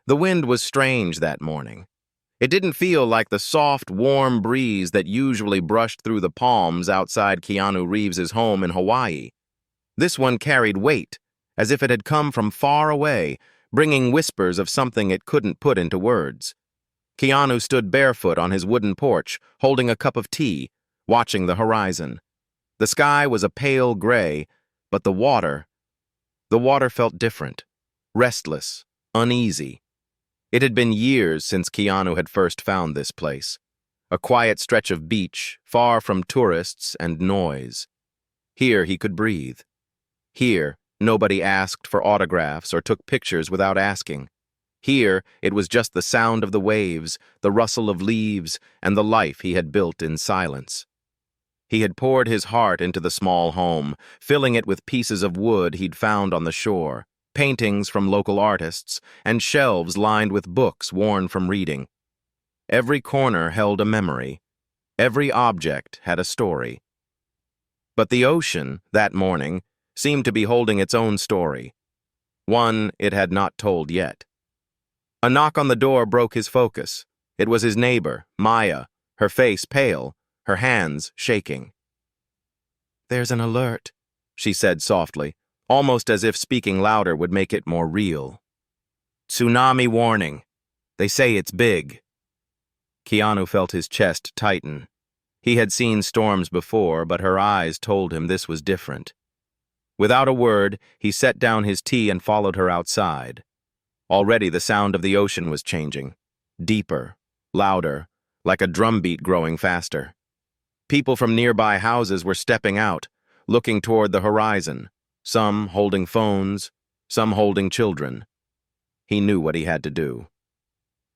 The wind was strange that morning. It didn't feel like the soft, warm breeze that usually brushed through the palms outside Keanu Reeves's home in Hawaii. This one carried weight, as if it had come from far away, bringing whispers of something it couldn't put into words. Keanu stood barefoot on his wooden porch, holding a cup of tea, watching the horizon. The sky was a pale gray, but the water felt different, restless, uneasy. It had been years since Keanu had first found this place, a quiet stretch of beach, far from tourists and noise. Here he could breathe. Here, nobody asked for autographs or took pictures without asking. Here, it was just the sound of the waves, the rustle of leaves, and the life he had built in silence. He had poured his heart into the small home, filling it with pieces of wood he'd found on the shore, paintings from local artists, and shelves lined with books worn from reading. Every corner held a memory. Every object had a story. But the ocean, that morning, seemed to be holding its own story, one it had not told yet. A knock on the door broke his focus. It was his neighbor, Maya, her face pale, her hands shaking. "There's an alert," she said softly, almost as if speaking louder would make it more real. "Tsunami warning. They say it's big." Keanu felt his chest tighten. He had seen storms before, but her eyes told him this was different. Without a word, he set down his tea and followed her outside. Already the sound of the ocean was changing. Deeper, louder, like a drumbeat growing faster. People from nearby houses were stepping out, looking toward the horizon, some holding phones, some holding children. He knew what he had to do.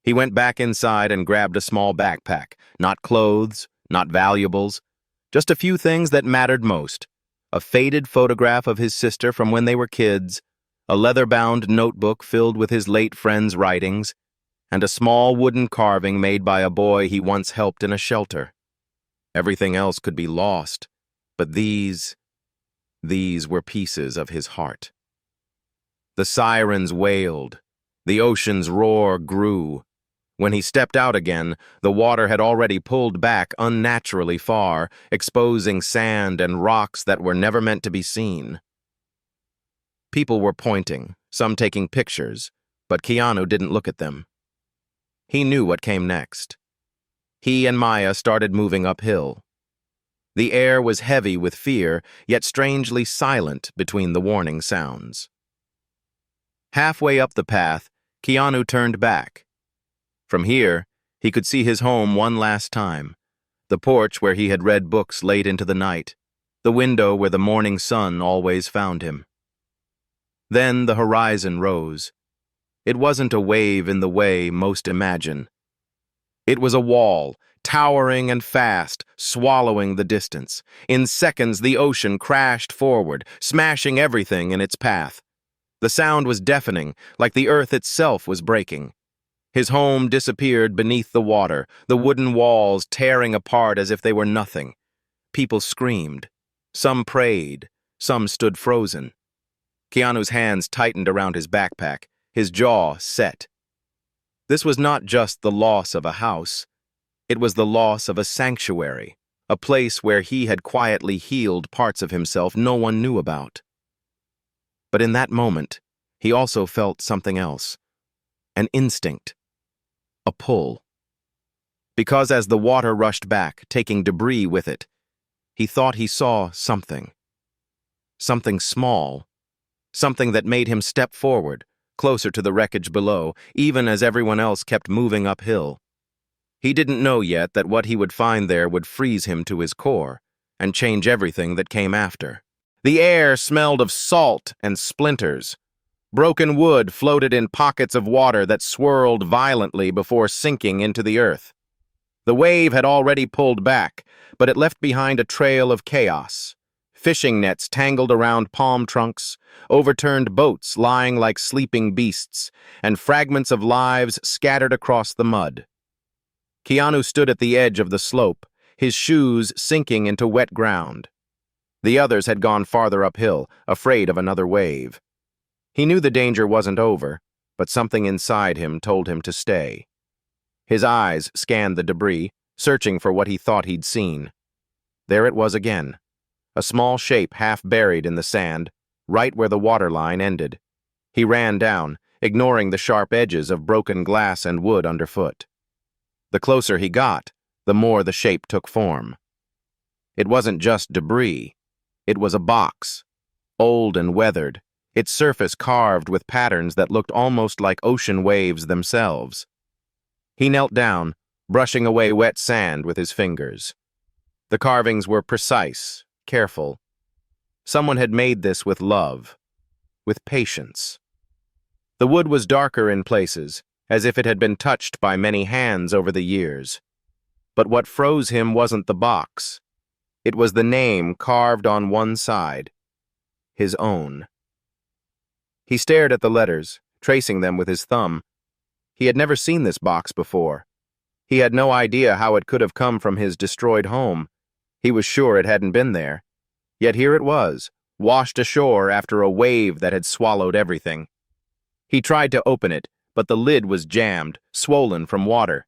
He went back inside and grabbed a small backpack, not clothes, not valuables, just a few things that mattered most. A faded photograph of his sister from when they were kids, a leather-bound notebook filled with his late friend's writings, and a small wooden carving made by a boy he once helped in a shelter. Everything else could be lost, but these were pieces of his heart. The sirens wailed. The ocean's roar grew. When he stepped out again, the water had already pulled back unnaturally far, exposing sand and rocks that were never meant to be seen. People were pointing, some taking pictures, but Keanu didn't look at them. He knew what came next. He and Maya started moving uphill. The air was heavy with fear, yet strangely silent between the warning sounds. Halfway up the path, Keanu turned back. From here, he could see his home one last time, the porch where he had read books late into the night, the window where the morning sun always found him. Then the horizon rose. It wasn't a wave in the way most imagine. It was a wall, towering and fast, swallowing the distance. In seconds, the ocean crashed forward, smashing everything in its path. The sound was deafening, like the earth itself was breaking. His home disappeared beneath the water, the wooden walls tearing apart as if they were nothing. People screamed. Some prayed. Some stood frozen. Keanu's hands tightened around his backpack, his jaw set. This was not just the loss of a house. It was the loss of a sanctuary, a place where he had quietly healed parts of himself no one knew about. But in that moment, he also felt something else. An instinct. A pull. Because as the water rushed back, taking debris with it, he thought he saw something. Something small. Something that made him step forward, closer to the wreckage below, even as everyone else kept moving uphill. He didn't know yet that what he would find there would freeze him to his core and change everything that came after. The air smelled of salt and splinters. Broken wood floated in pockets of water that swirled violently before sinking into the earth. The wave had already pulled back, but it left behind a trail of chaos. Fishing nets tangled around palm trunks, overturned boats lying like sleeping beasts, and fragments of lives scattered across the mud. Keanu stood at the edge of the slope, his shoes sinking into wet ground. The others had gone farther uphill, afraid of another wave. He knew the danger wasn't over, but something inside him told him to stay. His eyes scanned the debris, searching for what he thought he'd seen. There it was again, a small shape half buried in the sand, right where the waterline ended. He ran down, ignoring the sharp edges of broken glass and wood underfoot. The closer he got, the more the shape took form. It wasn't just debris. It was a box, old and weathered, its surface carved with patterns that looked almost like ocean waves themselves. He knelt down, brushing away wet sand with his fingers. The carvings were precise, careful. Someone had made this with love, with patience. The wood was darker in places, as if it had been touched by many hands over the years. But what froze him wasn't the box. It was the name carved on one side, his own. He stared at the letters, tracing them with his thumb. He had never seen this box before. He had no idea how it could have come from his destroyed home. He was sure it hadn't been there. Yet here it was, washed ashore after a wave that had swallowed everything. He tried to open it, but the lid was jammed, swollen from water.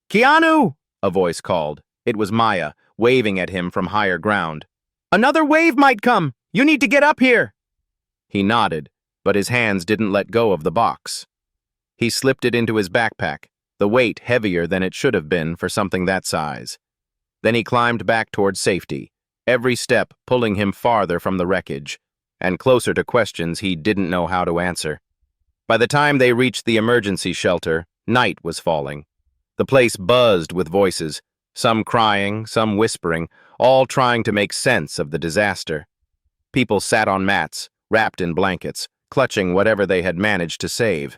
"Keanu!" a voice called. It was Maya, waving at him from higher ground. "Another wave might come! You need to get up here!" He nodded, but his hands didn't let go of the box. He slipped it into his backpack, the weight heavier than it should have been for something that size. Then he climbed back toward safety, every step pulling him farther from the wreckage, and closer to questions he didn't know how to answer. By the time they reached the emergency shelter, night was falling. The place buzzed with voices, some crying, some whispering, all trying to make sense of the disaster. People sat on mats, wrapped in blankets, clutching whatever they had managed to save.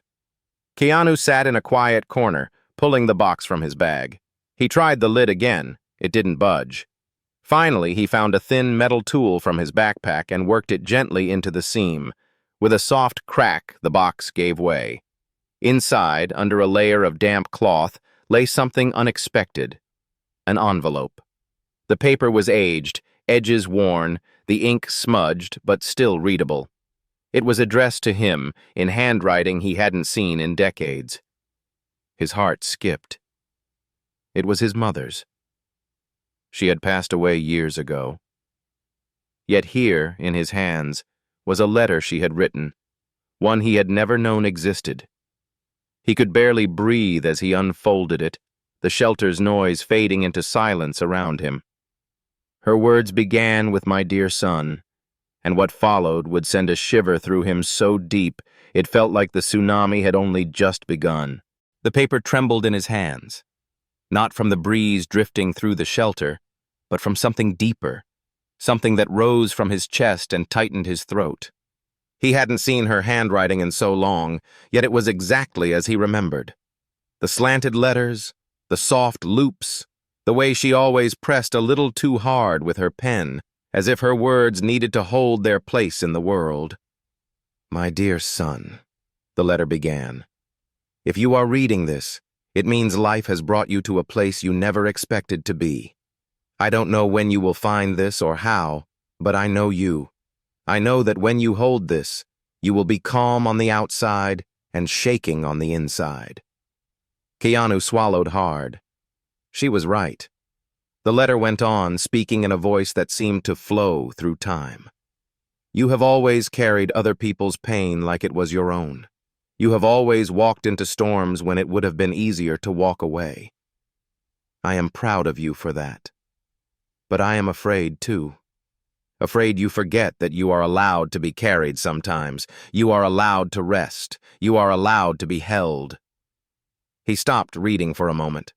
Keanu sat in a quiet corner, pulling the box from his bag. He tried the lid again. It didn't budge. Finally, he found a thin metal tool from his backpack and worked it gently into the seam. With a soft crack, the box gave way. Inside, under a layer of damp cloth, lay something unexpected. An envelope. The paper was aged, edges worn, the ink smudged, but still readable. It was addressed to him, in handwriting he hadn't seen in decades. His heart skipped. It was his mother's. She had passed away years ago. Yet here, in his hands, was a letter she had written, one he had never known existed. He could barely breathe as he unfolded it, the shelter's noise fading into silence around him. Her words began with "my dear son," and what followed would send a shiver through him so deep it felt like the tsunami had only just begun. The paper trembled in his hands, not from the breeze drifting through the shelter, but from something deeper, something that rose from his chest and tightened his throat. He hadn't seen her handwriting in so long, yet it was exactly as he remembered. The slanted letters, the soft loops, the way she always pressed a little too hard with her pen, as if her words needed to hold their place in the world. "My dear son," the letter began. "If you are reading this, it means life has brought you to a place you never expected to be. I don't know when you will find this or how, but I know you. I know that when you hold this, you will be calm on the outside and shaking on the inside." Keanu swallowed hard. She was right. The letter went on, speaking in a voice that seemed to flow through time. "You have always carried other people's pain like it was your own. You have always walked into storms when it would have been easier to walk away. I am proud of you for that. But I am afraid, too. Afraid you forget that you are allowed to be carried sometimes. You are allowed to rest. You are allowed to be held." He stopped reading for a moment.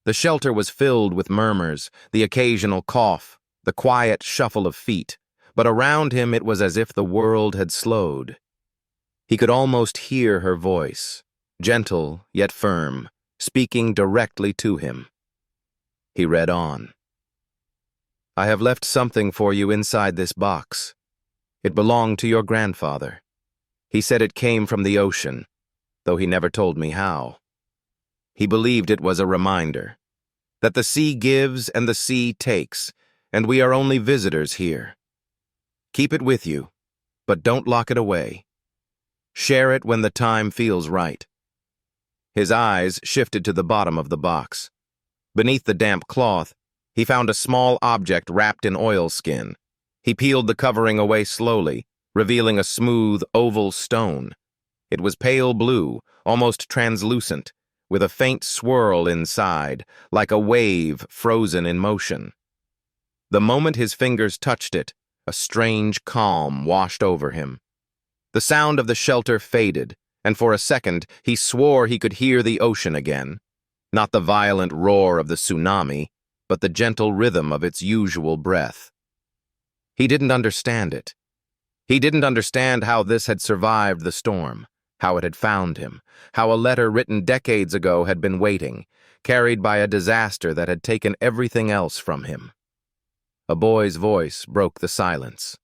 The shelter was filled with murmurs, the occasional cough, the quiet shuffle of feet, but around him it was as if the world had slowed. He could almost hear her voice, gentle yet firm, speaking directly to him. He read on. "I have left something for you inside this box. It belonged to your grandfather. He said it came from the ocean, though he never told me how. He believed it was a reminder that the sea gives and the sea takes, and we are only visitors here. Keep it with you, but don't lock it away. Share it when the time feels right. His eyes shifted to the bottom of the box. Beneath the damp cloth, he found a small object wrapped in oilskin. He peeled the covering away slowly, revealing a smooth, oval stone. It was pale blue, almost translucent, with a faint swirl inside, like a wave frozen in motion. The moment his fingers touched it, a strange calm washed over him. The sound of the shelter faded, and for a second he swore he could hear the ocean again. Not the violent roar of the tsunami, but the gentle rhythm of its usual breath. He didn't understand it. He didn't understand how this had survived the storm, how it had found him, how a letter written decades ago had been waiting, carried by a disaster that had taken everything else from him. A boy's voice broke the silence.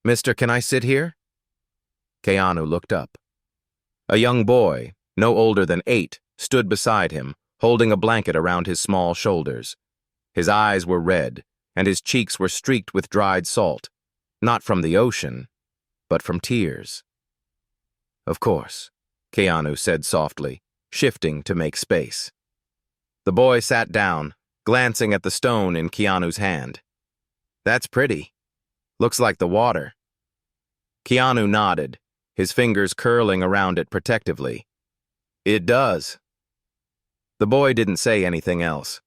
"Mister, can I sit here?" Keanu looked up. A young boy, no older than 8, stood beside him, holding a blanket around his small shoulders. His eyes were red, and his cheeks were streaked with dried salt, not from the ocean, but from tears. "Of course," Keanu said softly, shifting to make space. The boy sat down, glancing at the stone in Keanu's hand. "That's pretty. Looks like the water." Keanu nodded, his fingers curling around it protectively. "It does." The boy didn't say anything else.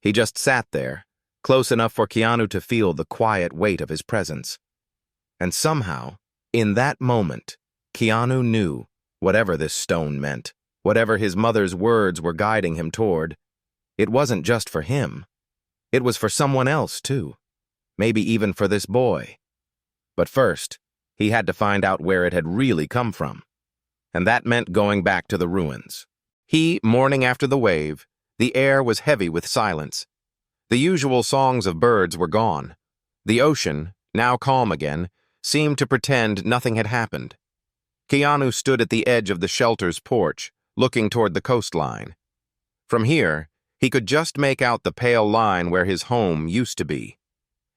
He just sat there, close enough for Keanu to feel the quiet weight of his presence. And somehow, in that moment, Keanu knew, whatever this stone meant, whatever his mother's words were guiding him toward, it wasn't just for him. It was for someone else, too. Maybe even for this boy. But first, he had to find out where it had really come from. And that meant going back to the ruins. Morning after the wave, the air was heavy with silence. The usual songs of birds were gone. The ocean, now calm again, seemed to pretend nothing had happened. Keanu stood at the edge of the shelter's porch, looking toward the coastline. From here, he could just make out the pale line where his home used to be.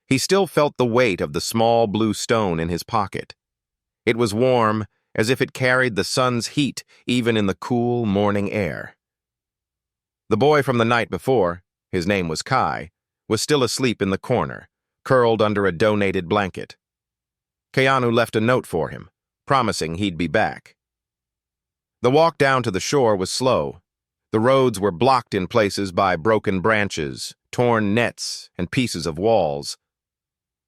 He still felt the weight of the small blue stone in his pocket. It was warm, as if it carried the sun's heat even in the cool morning air. The boy from the night before, his name was Kai, was still asleep in the corner, curled under a donated blanket. Keanu left a note for him, promising he'd be back. The walk down to the shore was slow. The roads were blocked in places by broken branches, torn nets, and pieces of walls.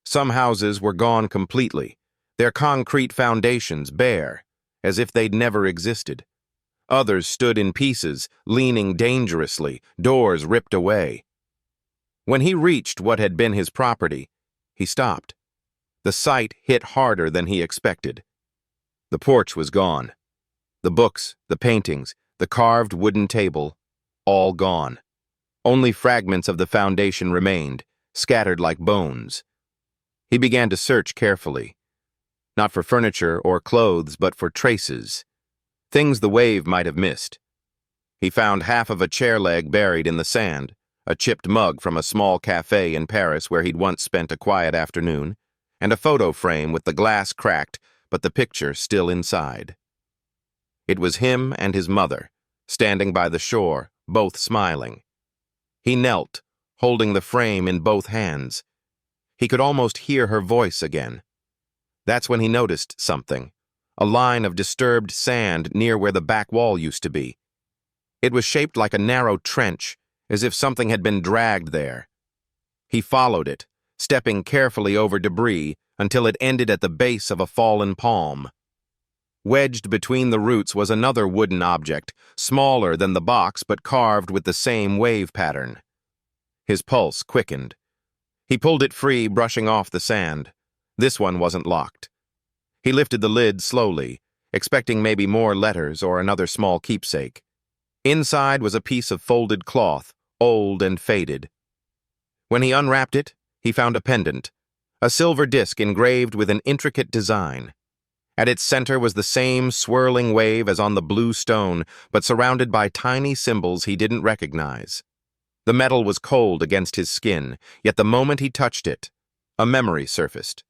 Some houses were gone completely, their concrete foundations bare, as if they'd never existed. Others stood in pieces, leaning dangerously, doors ripped away. When he reached what had been his property, he stopped. The sight hit harder than he expected. The porch was gone. The books, the paintings, the carved wooden table, all gone. Only fragments of the foundation remained, scattered like bones. He began to search carefully. Not for furniture or clothes, but for traces. Things the wave might have missed. He found half of a chair leg buried in the sand, a chipped mug from a small cafe in Paris where he'd once spent a quiet afternoon, and a photo frame with the glass cracked, but the picture still inside. It was him and his mother, standing by the shore, both smiling. He knelt, holding the frame in both hands. He could almost hear her voice again. That's when he noticed something, a line of disturbed sand near where the back wall used to be. It was shaped like a narrow trench, as if something had been dragged there. He followed it, stepping carefully over debris until it ended at the base of a fallen palm. Wedged between the roots was another wooden object, smaller than the box but carved with the same wave pattern. His pulse quickened. He pulled it free, brushing off the sand. This one wasn't locked. He lifted the lid slowly, expecting maybe more letters or another small keepsake. Inside was a piece of folded cloth, old and faded. When he unwrapped it, he found a pendant, a silver disc engraved with an intricate design. At its center was the same swirling wave as on the blue stone, but surrounded by tiny symbols he didn't recognize. The metal was cold against his skin, yet the moment he touched it, a memory surfaced.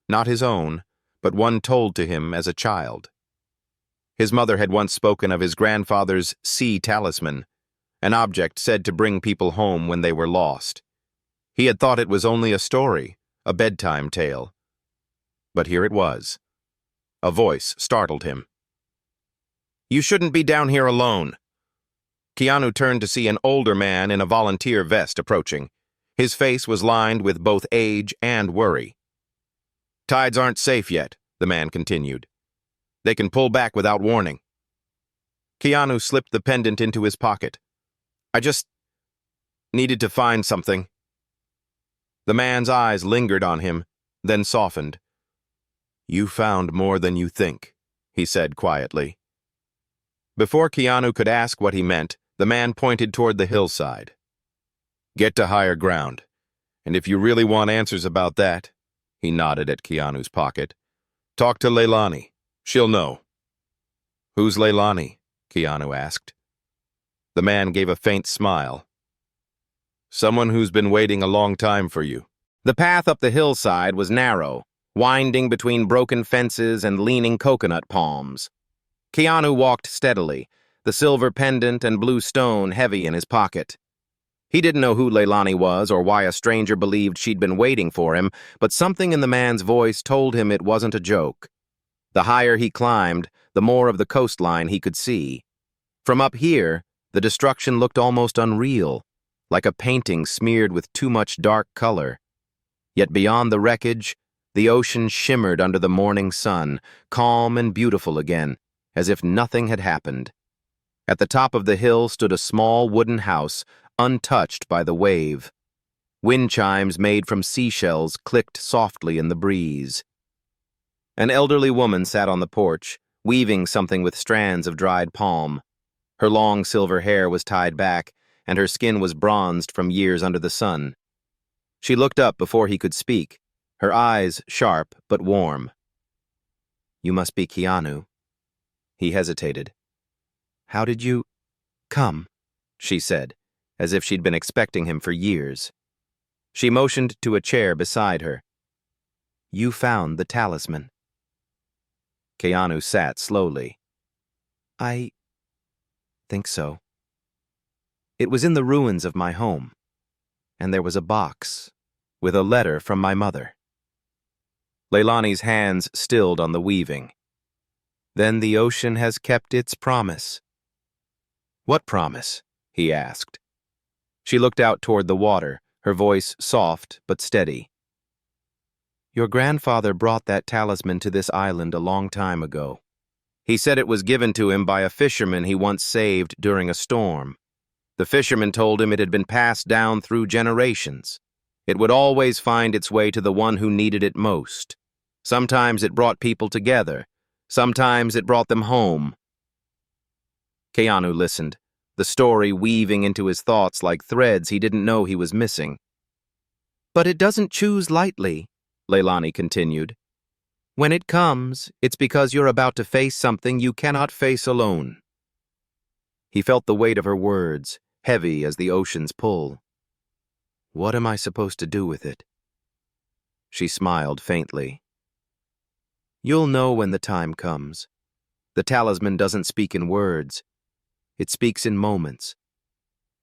Not his own, but one told to him as a child. His mother had once spoken of his grandfather's sea talisman, an object said to bring people home when they were lost. He had thought it was only a story, a bedtime tale. But here it was. A voice startled him. "You shouldn't be down here alone." Keanu turned to see an older man in a volunteer vest approaching. His face was lined with both age and worry. "Tides aren't safe yet," the man continued. "They can pull back without warning." Keanu slipped the pendant into his pocket. "I just needed to find something." The man's eyes lingered on him, then softened. "You found more than you think," he said quietly. Before Keanu could ask what he meant, the man pointed toward the hillside. "Get to higher ground, and if you really want answers about that," he nodded at Keanu's pocket, "talk to Leilani. She'll know." "Who's Leilani?" Keanu asked. The man gave a faint smile. "Someone who's been waiting a long time for you." The path up the hillside was narrow, winding between broken fences and leaning coconut palms. Keanu walked steadily, the silver pendant and blue stone heavy in his pocket. He didn't know who Leilani was or why a stranger believed she'd been waiting for him, but something in the man's voice told him it wasn't a joke. The higher he climbed, the more of the coastline he could see. From up here, the destruction looked almost unreal, like a painting smeared with too much dark color. Yet beyond the wreckage, the ocean shimmered under the morning sun, calm and beautiful again, as if nothing had happened. At the top of the hill stood a small wooden house, untouched by the wave. Wind chimes made from seashells clicked softly in the breeze. An elderly woman sat on the porch, weaving something with strands of dried palm. Her long silver hair was tied back, and her skin was bronzed from years under the sun. She looked up before he could speak, her eyes sharp but warm. "You must be Keanu." He hesitated. "How did you come?" she said, as if she'd been expecting him for years. She motioned to a chair beside her. "You found the talisman." Keanu sat slowly. "I think so. It was in the ruins of my home, and there was a box with a letter from my mother." Leilani's hands stilled on the weaving. "Then the ocean has kept its promise." "What promise?" he asked. She looked out toward the water, her voice soft but steady. "Your grandfather brought that talisman to this island a long time ago. He said it was given to him by a fisherman he once saved during a storm. The fisherman told him it had been passed down through generations. It would always find its way to the one who needed it most. Sometimes it brought people together. Sometimes it brought them home." Keanu listened, the story weaving into his thoughts like threads he didn't know he was missing. "But it doesn't choose lightly," Leilani continued. "When it comes, it's because you're about to face something you cannot face alone." He felt the weight of her words, heavy as the ocean's pull. "What am I supposed to do with it?" She smiled faintly. "You'll know when the time comes. The talisman doesn't speak in words. It speaks in moments.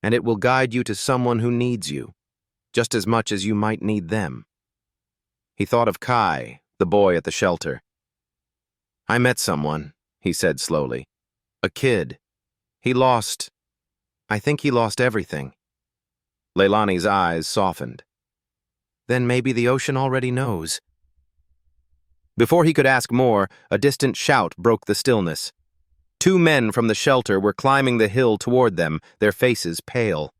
And it will guide you to someone who needs you, just as much as you might need them." He thought of Kai, the boy at the shelter. "I met someone," he said slowly. "A kid. I think he lost everything." Leilani's eyes softened. "Then maybe the ocean already knows." Before he could ask more, a distant shout broke the stillness. Two men from the shelter were climbing the hill toward them, their faces pale.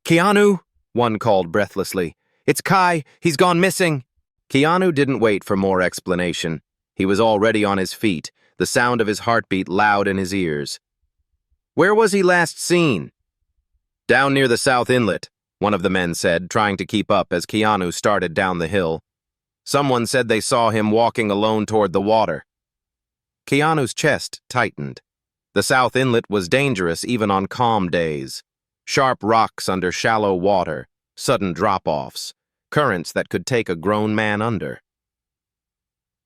"Keanu!" one called breathlessly. "It's Kai! He's gone missing!" Keanu didn't wait for more explanation. He was already on his feet, the sound of his heartbeat loud in his ears. "Where was he last seen?" "Down near the south inlet," one of the men said, trying to keep up as Keanu started down the hill. "Someone said they saw him walking alone toward the water." Keanu's chest tightened. The south inlet was dangerous even on calm days. Sharp rocks under shallow water, sudden drop-offs, currents that could take a grown man under.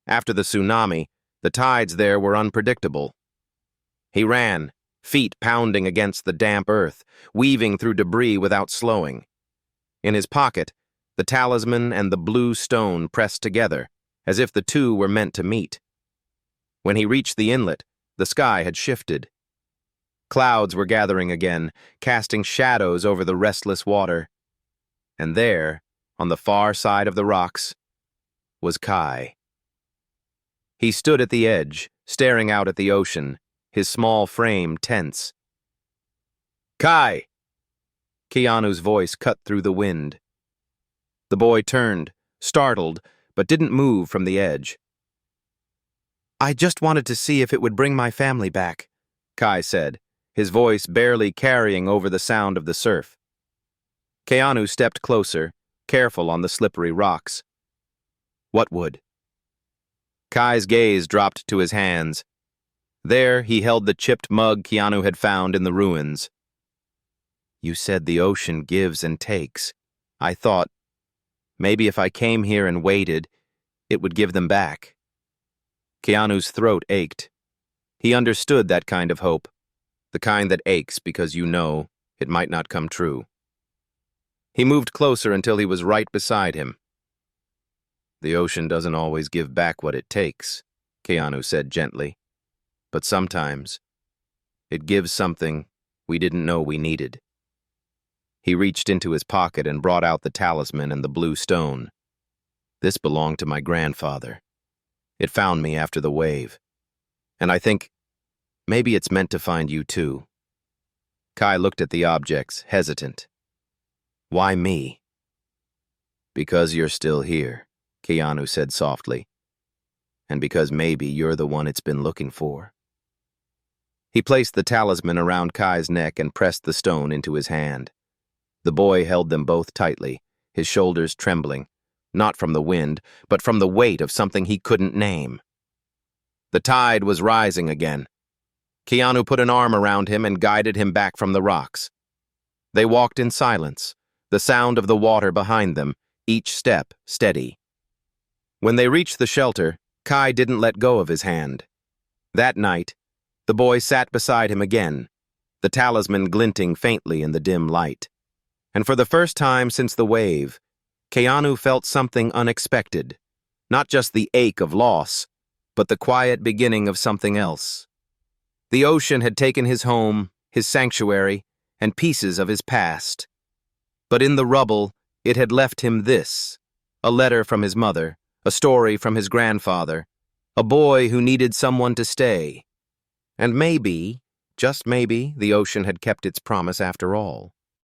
After the tsunami, the tides there were unpredictable, He ran, feet pounding against the damp earth, weaving through debris without slowing. In his pocket, the talisman and the blue stone pressed together, as if the two were meant to meet. When he reached the inlet, the sky had shifted. Clouds were gathering again, casting shadows over the restless water. And there, on the far side of the rocks, was Kai. He stood at the edge, staring out at the ocean, his small frame tense. "Kai!" Keanu's voice cut through the wind. The boy turned, startled, but didn't move from the edge. "I just wanted to see if it would bring my family back," Kai said, his voice barely carrying over the sound of the surf. Keanu stepped closer, careful on the slippery rocks. "What would?" Kai's gaze dropped to his hands. There he held the chipped mug Keanu had found in the ruins. "You said the ocean gives and takes. I thought, maybe if I came here and waited, it would give them back." Keanu's throat ached. He understood that kind of hope, the kind that aches because you know it might not come true. He moved closer until he was right beside him. "The ocean doesn't always give back what it takes," Keanu said gently. "But sometimes, it gives something we didn't know we needed." He reached into his pocket and brought out the talisman and the blue stone. "This belonged to my grandfather. It found me after the wave. And I think maybe it's meant to find you too." Kai looked at the objects, hesitant. "Why me?" "Because you're still here," Keanu said softly. "And because maybe you're the one it's been looking for." He placed the talisman around Kai's neck and pressed the stone into his hand. The boy held them both tightly, his shoulders trembling, not from the wind, but from the weight of something he couldn't name. The tide was rising again. Keanu put an arm around him and guided him back from the rocks. They walked in silence, the sound of the water behind them, each step steady. When they reached the shelter, Kai didn't let go of his hand. That night, the boy sat beside him again, the talisman glinting faintly in the dim light. And for the first time since the wave, Keanu felt something unexpected, not just the ache of loss, but the quiet beginning of something else. The ocean had taken his home, his sanctuary, and pieces of his past. But in the rubble, it had left him this: a letter from his mother, a story from his grandfather, a boy who needed someone to stay. And maybe, just maybe, the ocean had kept its promise after all.